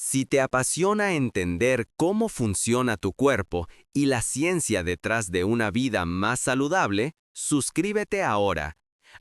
Si te apasiona entender cómo funciona tu cuerpo y la ciencia detrás de una vida más saludable, suscríbete ahora.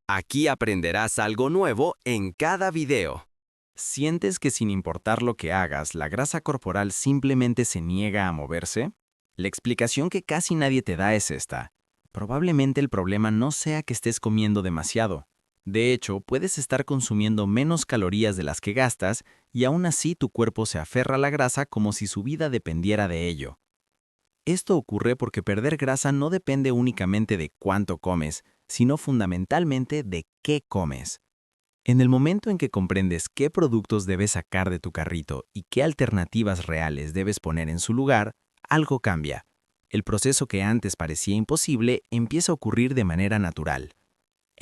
Aquí aprenderás algo nuevo en cada video. ¿Sientes que sin importar lo que hagas, la grasa corporal simplemente se niega a moverse? La explicación que casi nadie te da es esta. Probablemente el problema no sea que estés comiendo demasiado. De hecho, puedes estar consumiendo menos calorías de las que gastas y aún así tu cuerpo se aferra a la grasa como si su vida dependiera de ello. Esto ocurre porque perder grasa no depende únicamente de cuánto comes, sino fundamentalmente de qué comes. En el momento en que comprendes qué productos debes sacar de tu carrito y qué alternativas reales debes poner en su lugar, algo cambia. El proceso que antes parecía imposible empieza a ocurrir de manera natural.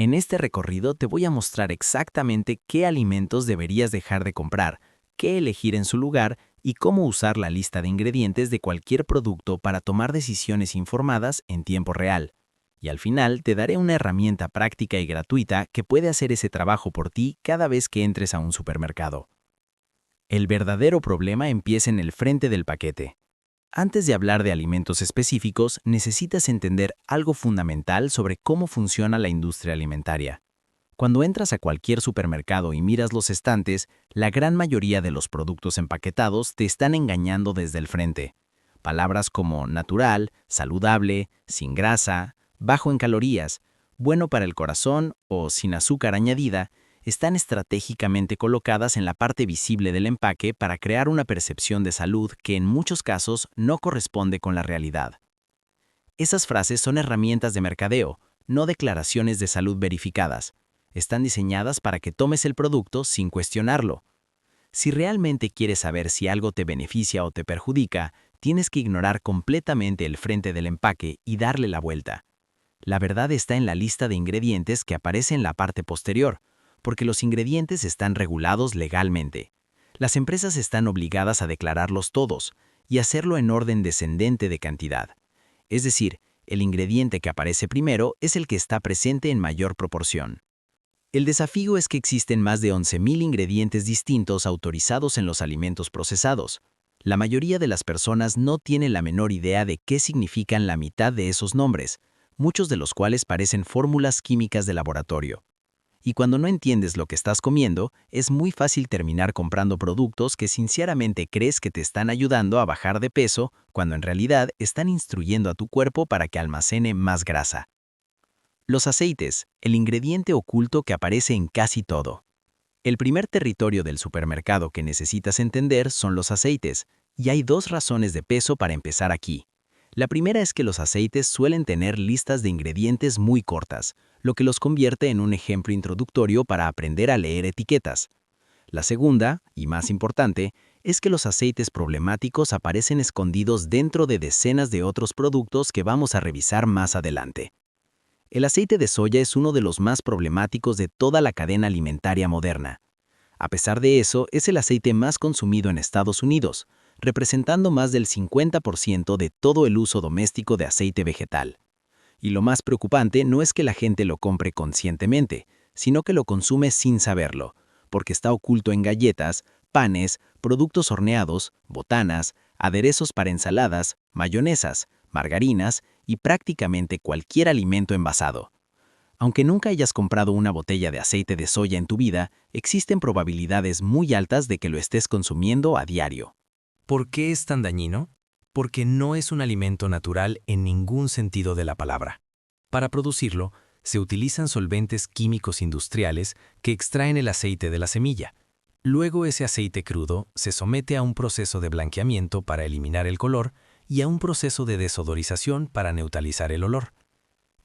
En este recorrido te voy a mostrar exactamente qué alimentos deberías dejar de comprar, qué elegir en su lugar y cómo usar la lista de ingredientes de cualquier producto para tomar decisiones informadas en tiempo real. Y al final te daré una herramienta práctica y gratuita que puede hacer ese trabajo por ti cada vez que entres a un supermercado. El verdadero problema empieza en el frente del paquete. Antes de hablar de alimentos específicos, necesitas entender algo fundamental sobre cómo funciona la industria alimentaria. Cuando entras a cualquier supermercado y miras los estantes, la gran mayoría de los productos empaquetados te están engañando desde el frente. Palabras como natural, saludable, sin grasa, bajo en calorías, bueno para el corazón o sin azúcar añadida están estratégicamente colocadas en la parte visible del empaque para crear una percepción de salud que en muchos casos no corresponde con la realidad. Esas frases son herramientas de mercadeo, no declaraciones de salud verificadas. Están diseñadas para que tomes el producto sin cuestionarlo. Si realmente quieres saber si algo te beneficia o te perjudica, tienes que ignorar completamente el frente del empaque y darle la vuelta. La verdad está en la lista de ingredientes que aparece en la parte posterior, porque los ingredientes están regulados legalmente. Las empresas están obligadas a declararlos todos y hacerlo en orden descendente de cantidad. Es decir, el ingrediente que aparece primero es el que está presente en mayor proporción. El desafío es que existen más de 11.000 ingredientes distintos autorizados en los alimentos procesados. La mayoría de las personas no tienen la menor idea de qué significan la mitad de esos nombres, muchos de los cuales parecen fórmulas químicas de laboratorio. Y cuando no entiendes lo que estás comiendo, es muy fácil terminar comprando productos que sinceramente crees que te están ayudando a bajar de peso, cuando en realidad están instruyendo a tu cuerpo para que almacene más grasa. Los aceites, el ingrediente oculto que aparece en casi todo. El primer territorio del supermercado que necesitas entender son los aceites, y hay dos razones de peso para empezar aquí. La primera es que los aceites suelen tener listas de ingredientes muy cortas, lo que los convierte en un ejemplo introductorio para aprender a leer etiquetas. La segunda, y más importante, es que los aceites problemáticos aparecen escondidos dentro de decenas de otros productos que vamos a revisar más adelante. El aceite de soya es uno de los más problemáticos de toda la cadena alimentaria moderna. A pesar de eso, es el aceite más consumido en Estados Unidos, representando más del 50% de todo el uso doméstico de aceite vegetal. Y lo más preocupante no es que la gente lo compre conscientemente, sino que lo consume sin saberlo, porque está oculto en galletas, panes, productos horneados, botanas, aderezos para ensaladas, mayonesas, margarinas y prácticamente cualquier alimento envasado. Aunque nunca hayas comprado una botella de aceite de soya en tu vida, existen probabilidades muy altas de que lo estés consumiendo a diario. ¿Por qué es tan dañino? Porque no es un alimento natural en ningún sentido de la palabra. Para producirlo, se utilizan solventes químicos industriales que extraen el aceite de la semilla. Luego ese aceite crudo se somete a un proceso de blanqueamiento para eliminar el color y a un proceso de desodorización para neutralizar el olor.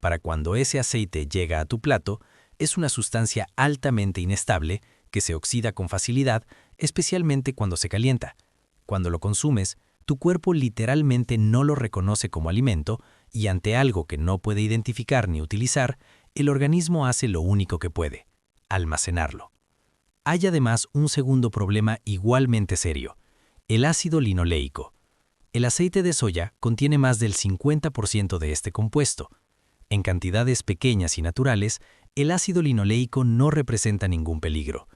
Para cuando ese aceite llega a tu plato, es una sustancia altamente inestable que se oxida con facilidad, especialmente cuando se calienta. Cuando lo consumes, tu cuerpo literalmente no lo reconoce como alimento y ante algo que no puede identificar ni utilizar, el organismo hace lo único que puede: almacenarlo. Hay además un segundo problema igualmente serio: el ácido linoleico. El aceite de soya contiene más del 50% de este compuesto. En cantidades pequeñas y naturales, el ácido linoleico no representa ningún peligro.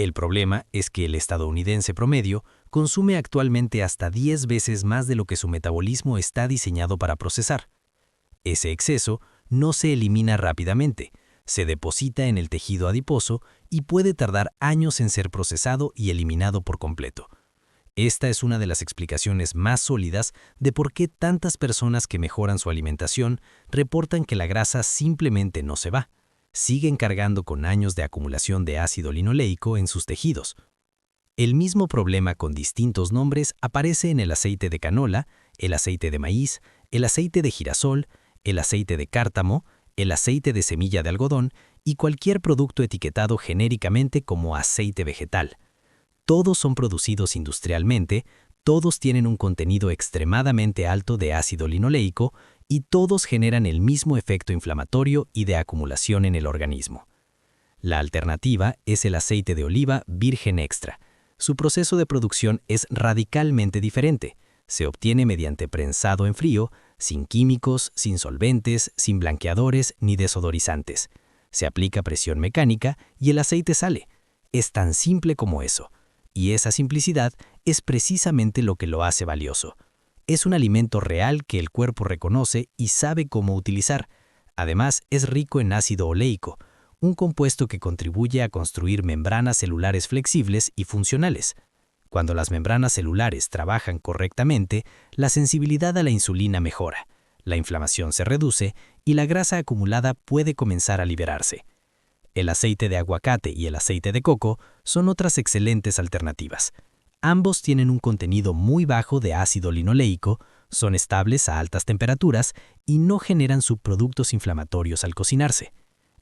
El problema es que el estadounidense promedio consume actualmente hasta 10 veces más de lo que su metabolismo está diseñado para procesar. Ese exceso no se elimina rápidamente, se deposita en el tejido adiposo y puede tardar años en ser procesado y eliminado por completo. Esta es una de las explicaciones más sólidas de por qué tantas personas que mejoran su alimentación reportan que la grasa simplemente no se va. Siguen cargando con años de acumulación de ácido linoleico en sus tejidos. El mismo problema con distintos nombres aparece en el aceite de canola, el aceite de maíz, el aceite de girasol, el aceite de cártamo, el aceite de semilla de algodón y cualquier producto etiquetado genéricamente como aceite vegetal. Todos son producidos industrialmente, todos tienen un contenido extremadamente alto de ácido linoleico y todos generan el mismo efecto inflamatorio y de acumulación en el organismo. La alternativa es el aceite de oliva virgen extra. Su proceso de producción es radicalmente diferente. Se obtiene mediante prensado en frío, sin químicos, sin solventes, sin blanqueadores ni desodorizantes. Se aplica presión mecánica y el aceite sale. Es tan simple como eso. Y esa simplicidad es precisamente lo que lo hace valioso. Es un alimento real que el cuerpo reconoce y sabe cómo utilizar. Además, es rico en ácido oleico, un compuesto que contribuye a construir membranas celulares flexibles y funcionales. Cuando las membranas celulares trabajan correctamente, la sensibilidad a la insulina mejora, la inflamación se reduce y la grasa acumulada puede comenzar a liberarse. El aceite de aguacate y el aceite de coco son otras excelentes alternativas. Ambos tienen un contenido muy bajo de ácido linoleico, son estables a altas temperaturas y no generan subproductos inflamatorios al cocinarse.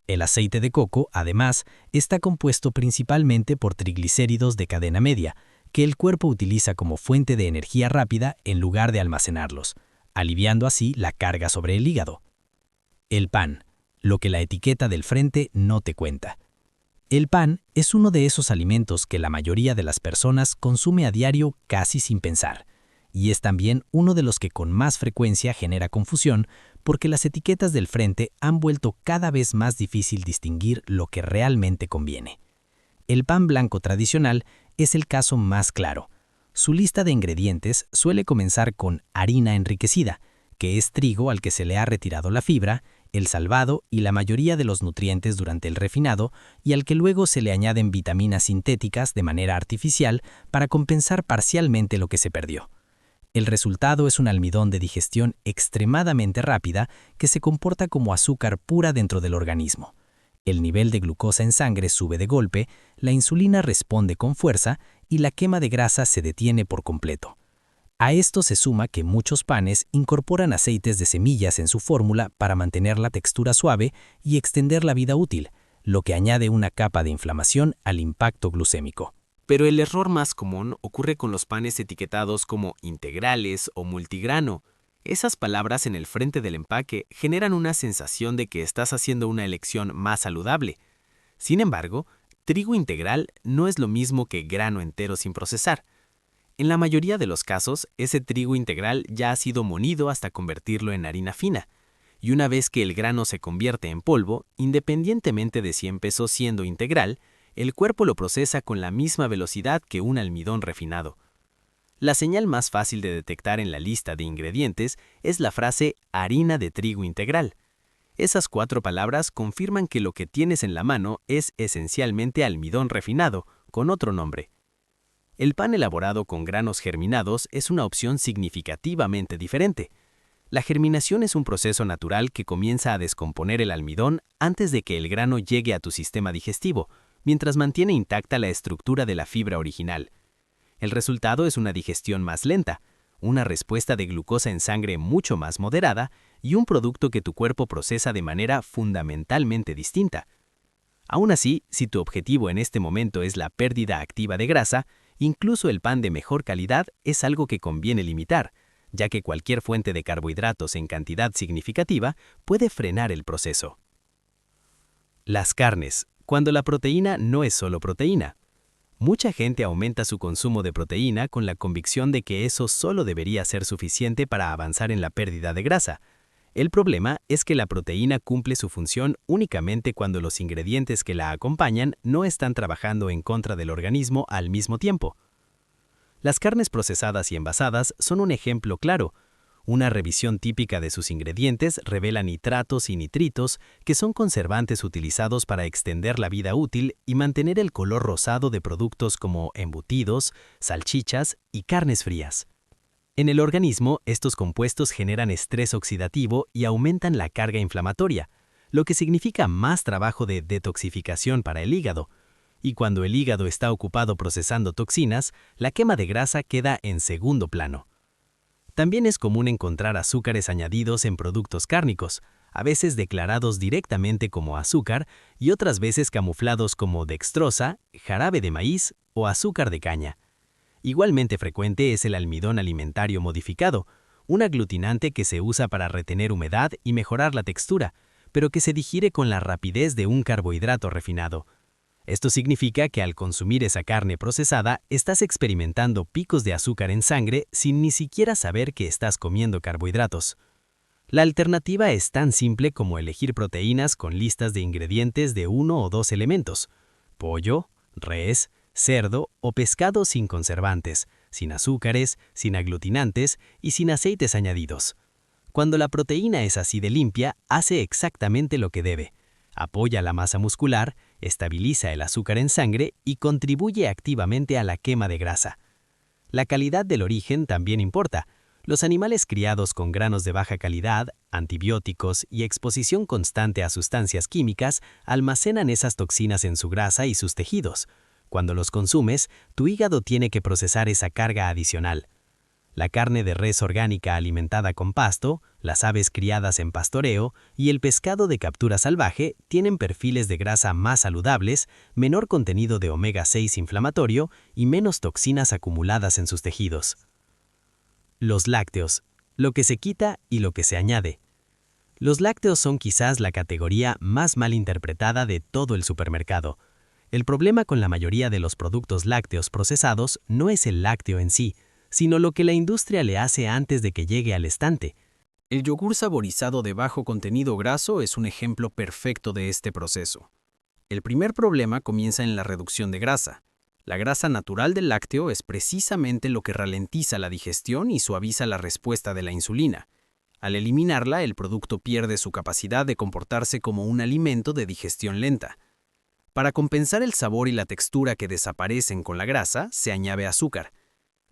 El aceite de coco, además, está compuesto principalmente por triglicéridos de cadena media, que el cuerpo utiliza como fuente de energía rápida en lugar de almacenarlos, aliviando así la carga sobre el hígado. El pan, lo que la etiqueta del frente no te cuenta. El pan es uno de esos alimentos que la mayoría de las personas consume a diario casi sin pensar, y es también uno de los que con más frecuencia genera confusión porque las etiquetas del frente han vuelto cada vez más difícil distinguir lo que realmente conviene. El pan blanco tradicional es el caso más claro. Su lista de ingredientes suele comenzar con harina enriquecida, que es trigo al que se le ha retirado la fibra, el salvado y la mayoría de los nutrientes durante el refinado y al que luego se le añaden vitaminas sintéticas de manera artificial para compensar parcialmente lo que se perdió. El resultado es un almidón de digestión extremadamente rápida que se comporta como azúcar pura dentro del organismo. El nivel de glucosa en sangre sube de golpe, la insulina responde con fuerza y la quema de grasa se detiene por completo. A esto se suma que muchos panes incorporan aceites de semillas en su fórmula para mantener la textura suave y extender la vida útil, lo que añade una capa de inflamación al impacto glucémico. Pero el error más común ocurre con los panes etiquetados como integrales o multigrano. Esas palabras en el frente del empaque generan una sensación de que estás haciendo una elección más saludable. Sin embargo, trigo integral no es lo mismo que grano entero sin procesar. En la mayoría de los casos, ese trigo integral ya ha sido molido hasta convertirlo en harina fina, y una vez que el grano se convierte en polvo, independientemente de si empezó siendo integral, el cuerpo lo procesa con la misma velocidad que un almidón refinado. La señal más fácil de detectar en la lista de ingredientes es la frase harina de trigo integral. Esas 4 palabras confirman que lo que tienes en la mano es esencialmente almidón refinado, con otro nombre. El pan elaborado con granos germinados es una opción significativamente diferente. La germinación es un proceso natural que comienza a descomponer el almidón antes de que el grano llegue a tu sistema digestivo, mientras mantiene intacta la estructura de la fibra original. El resultado es una digestión más lenta, una respuesta de glucosa en sangre mucho más moderada y un producto que tu cuerpo procesa de manera fundamentalmente distinta. Aún así, si tu objetivo en este momento es la pérdida activa de grasa, incluso el pan de mejor calidad es algo que conviene limitar, ya que cualquier fuente de carbohidratos en cantidad significativa puede frenar el proceso. Las carnes, cuando la proteína no es solo proteína. Mucha gente aumenta su consumo de proteína con la convicción de que eso solo debería ser suficiente para avanzar en la pérdida de grasa. El problema es que la proteína cumple su función únicamente cuando los ingredientes que la acompañan no están trabajando en contra del organismo al mismo tiempo. Las carnes procesadas y envasadas son un ejemplo claro. Una revisión típica de sus ingredientes revela nitratos y nitritos, que son conservantes utilizados para extender la vida útil y mantener el color rosado de productos como embutidos, salchichas y carnes frías. En el organismo, estos compuestos generan estrés oxidativo y aumentan la carga inflamatoria, lo que significa más trabajo de detoxificación para el hígado. Y cuando el hígado está ocupado procesando toxinas, la quema de grasa queda en segundo plano. También es común encontrar azúcares añadidos en productos cárnicos, a veces declarados directamente como azúcar y otras veces camuflados como dextrosa, jarabe de maíz o azúcar de caña. Igualmente frecuente es el almidón alimentario modificado, un aglutinante que se usa para retener humedad y mejorar la textura, pero que se digiere con la rapidez de un carbohidrato refinado. Esto significa que al consumir esa carne procesada, estás experimentando picos de azúcar en sangre sin ni siquiera saber que estás comiendo carbohidratos. La alternativa es tan simple como elegir proteínas con listas de ingredientes de 1 o 2 elementos: pollo, res, cerdo o pescado sin conservantes, sin azúcares, sin aglutinantes y sin aceites añadidos. Cuando la proteína es así de limpia, hace exactamente lo que debe. Apoya la masa muscular, estabiliza el azúcar en sangre y contribuye activamente a la quema de grasa. La calidad del origen también importa. Los animales criados con granos de baja calidad, antibióticos y exposición constante a sustancias químicas almacenan esas toxinas en su grasa y sus tejidos. Cuando los consumes, tu hígado tiene que procesar esa carga adicional. La carne de res orgánica alimentada con pasto, las aves criadas en pastoreo y el pescado de captura salvaje tienen perfiles de grasa más saludables, menor contenido de omega 6 inflamatorio y menos toxinas acumuladas en sus tejidos. Los lácteos, lo que se quita y lo que se añade. Los lácteos son quizás la categoría más mal interpretada de todo el supermercado. El problema con la mayoría de los productos lácteos procesados no es el lácteo en sí, sino lo que la industria le hace antes de que llegue al estante. El yogur saborizado de bajo contenido graso es un ejemplo perfecto de este proceso. El primer problema comienza en la reducción de grasa. La grasa natural del lácteo es precisamente lo que ralentiza la digestión y suaviza la respuesta de la insulina. Al eliminarla, el producto pierde su capacidad de comportarse como un alimento de digestión lenta. Para compensar el sabor y la textura que desaparecen con la grasa, se añade azúcar.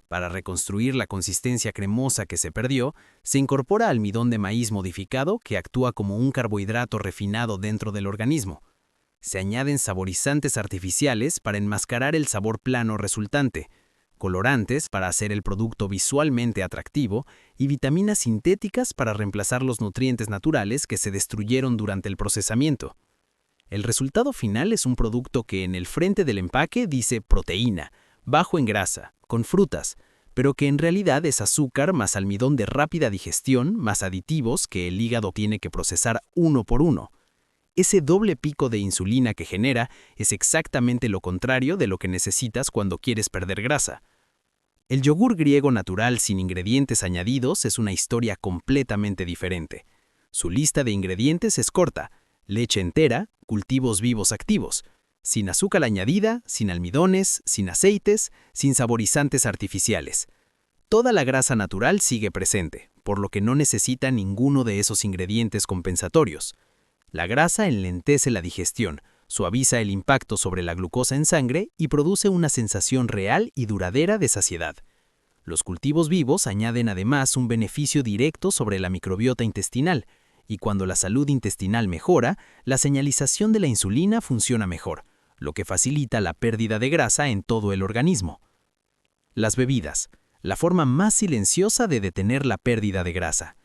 Para reconstruir la consistencia cremosa que se perdió, se incorpora almidón de maíz modificado que actúa como un carbohidrato refinado dentro del organismo. Se añaden saborizantes artificiales para enmascarar el sabor plano resultante, colorantes para hacer el producto visualmente atractivo y vitaminas sintéticas para reemplazar los nutrientes naturales que se destruyeron durante el procesamiento. El resultado final es un producto que en el frente del empaque dice proteína, bajo en grasa, con frutas, pero que en realidad es azúcar más almidón de rápida digestión más aditivos que el hígado tiene que procesar uno por uno. Ese doble pico de insulina que genera es exactamente lo contrario de lo que necesitas cuando quieres perder grasa. El yogur griego natural sin ingredientes añadidos es una historia completamente diferente. Su lista de ingredientes es corta: leche entera, cultivos vivos activos, sin azúcar añadida, sin almidones, sin aceites, sin saborizantes artificiales. Toda la grasa natural sigue presente, por lo que no necesita ninguno de esos ingredientes compensatorios. La grasa enlentece la digestión, suaviza el impacto sobre la glucosa en sangre y produce una sensación real y duradera de saciedad. Los cultivos vivos añaden además un beneficio directo sobre la microbiota intestinal, y cuando la salud intestinal mejora, la señalización de la insulina funciona mejor, lo que facilita la pérdida de grasa en todo el organismo. Las bebidas, la forma más silenciosa de detener la pérdida de grasa.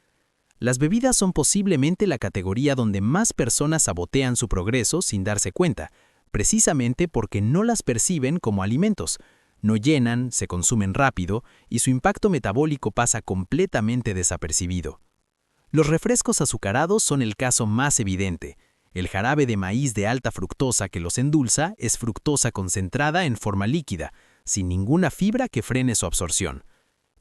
Las bebidas son posiblemente la categoría donde más personas sabotean su progreso sin darse cuenta, precisamente porque no las perciben como alimentos, no llenan, se consumen rápido y su impacto metabólico pasa completamente desapercibido. Los refrescos azucarados son el caso más evidente. El jarabe de maíz de alta fructosa que los endulza es fructosa concentrada en forma líquida, sin ninguna fibra que frene su absorción.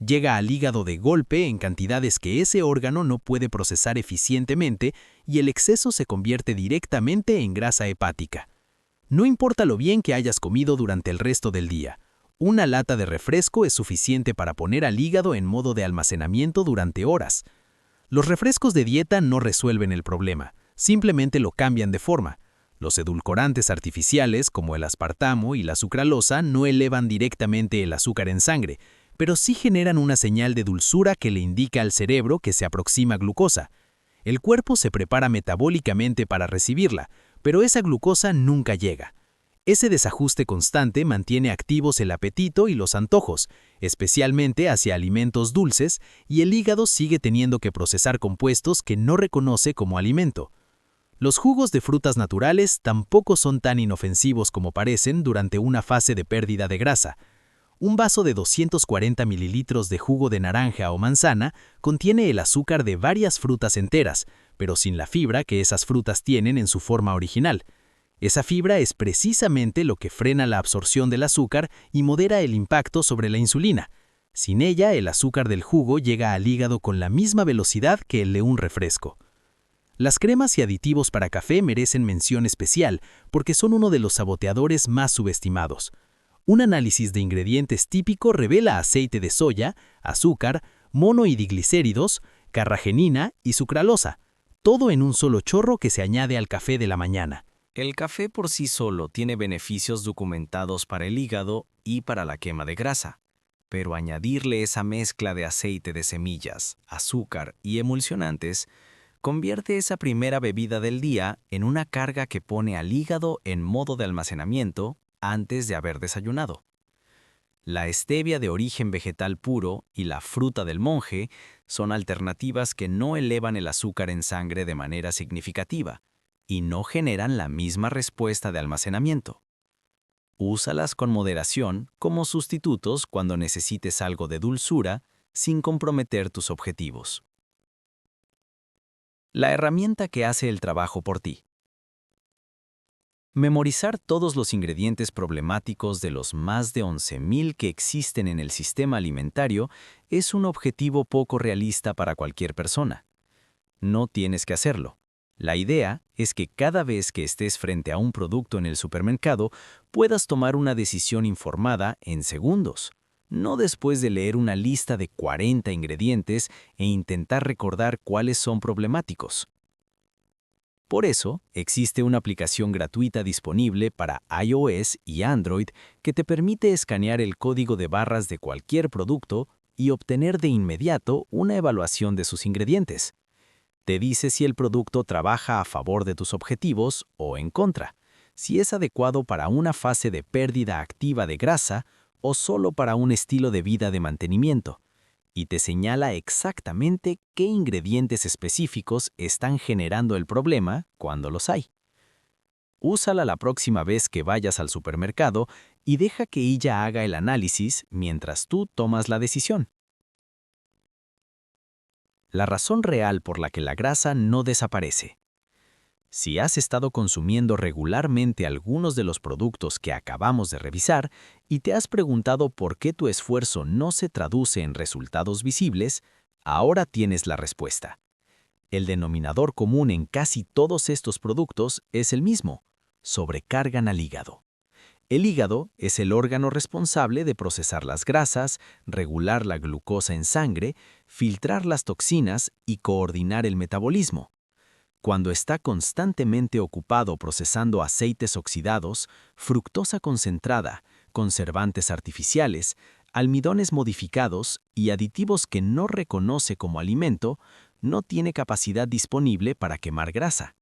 Llega al hígado de golpe en cantidades que ese órgano no puede procesar eficientemente y el exceso se convierte directamente en grasa hepática. No importa lo bien que hayas comido durante el resto del día, una lata de refresco es suficiente para poner al hígado en modo de almacenamiento durante horas. Los refrescos de dieta no resuelven el problema, simplemente lo cambian de forma. Los edulcorantes artificiales, como el aspartamo y la sucralosa, no elevan directamente el azúcar en sangre, pero sí generan una señal de dulzura que le indica al cerebro que se aproxima glucosa. El cuerpo se prepara metabólicamente para recibirla, pero esa glucosa nunca llega. Ese desajuste constante mantiene activos el apetito y los antojos, especialmente hacia alimentos dulces, y el hígado sigue teniendo que procesar compuestos que no reconoce como alimento. Los jugos de frutas naturales tampoco son tan inofensivos como parecen durante una fase de pérdida de grasa. Un vaso de 240 mililitros de jugo de naranja o manzana contiene el azúcar de varias frutas enteras, pero sin la fibra que esas frutas tienen en su forma original. Esa fibra es precisamente lo que frena la absorción del azúcar y modera el impacto sobre la insulina. Sin ella, el azúcar del jugo llega al hígado con la misma velocidad que el de un refresco. Las cremas y aditivos para café merecen mención especial porque son uno de los saboteadores más subestimados. Un análisis de ingredientes típico revela aceite de soya, azúcar, monohidroglicéridos, carragenina y sucralosa, todo en un solo chorro que se añade al café de la mañana. El café por sí solo tiene beneficios documentados para el hígado y para la quema de grasa, pero añadirle esa mezcla de aceite de semillas, azúcar y emulsionantes convierte esa primera bebida del día en una carga que pone al hígado en modo de almacenamiento antes de haber desayunado. La stevia de origen vegetal puro y la fruta del monje son alternativas que no elevan el azúcar en sangre de manera significativa y no generan la misma respuesta de almacenamiento. Úsalas con moderación como sustitutos cuando necesites algo de dulzura sin comprometer tus objetivos. La herramienta que hace el trabajo por ti. Memorizar todos los ingredientes problemáticos de los más de 11.000 que existen en el sistema alimentario es un objetivo poco realista para cualquier persona. No tienes que hacerlo. La idea es que cada vez que estés frente a un producto en el supermercado puedas tomar una decisión informada en segundos, no después de leer una lista de 40 ingredientes e intentar recordar cuáles son problemáticos. Por eso, existe una aplicación gratuita disponible para iOS y Android que te permite escanear el código de barras de cualquier producto y obtener de inmediato una evaluación de sus ingredientes. Te dice si el producto trabaja a favor de tus objetivos o en contra, si es adecuado para una fase de pérdida activa de grasa o solo para un estilo de vida de mantenimiento, y te señala exactamente qué ingredientes específicos están generando el problema cuando los hay. Úsala la próxima vez que vayas al supermercado y deja que ella haga el análisis mientras tú tomas la decisión. La razón real por la que la grasa no desaparece. Si has estado consumiendo regularmente algunos de los productos que acabamos de revisar y te has preguntado por qué tu esfuerzo no se traduce en resultados visibles, ahora tienes la respuesta. El denominador común en casi todos estos productos es el mismo: sobrecargan al hígado. El hígado es el órgano responsable de procesar las grasas, regular la glucosa en sangre, filtrar las toxinas y coordinar el metabolismo. Cuando está constantemente ocupado procesando aceites oxidados, fructosa concentrada, conservantes artificiales, almidones modificados y aditivos que no reconoce como alimento, no tiene capacidad disponible para quemar grasa.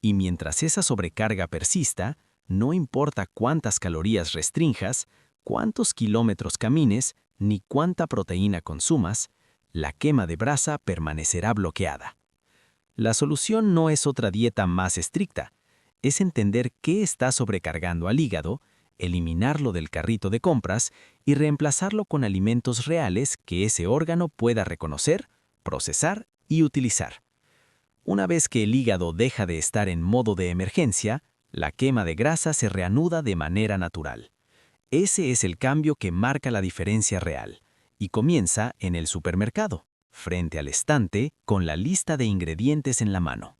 Y mientras esa sobrecarga persista, no importa cuántas calorías restrinjas, cuántos kilómetros camines, ni cuánta proteína consumas, la quema de grasa permanecerá bloqueada. La solución no es otra dieta más estricta, es entender qué está sobrecargando al hígado, eliminarlo del carrito de compras y reemplazarlo con alimentos reales que ese órgano pueda reconocer, procesar y utilizar. Una vez que el hígado deja de estar en modo de emergencia, la quema de grasa se reanuda de manera natural. Ese es el cambio que marca la diferencia real, Y comienza en el supermercado, frente al estante, con la lista de ingredientes en la mano.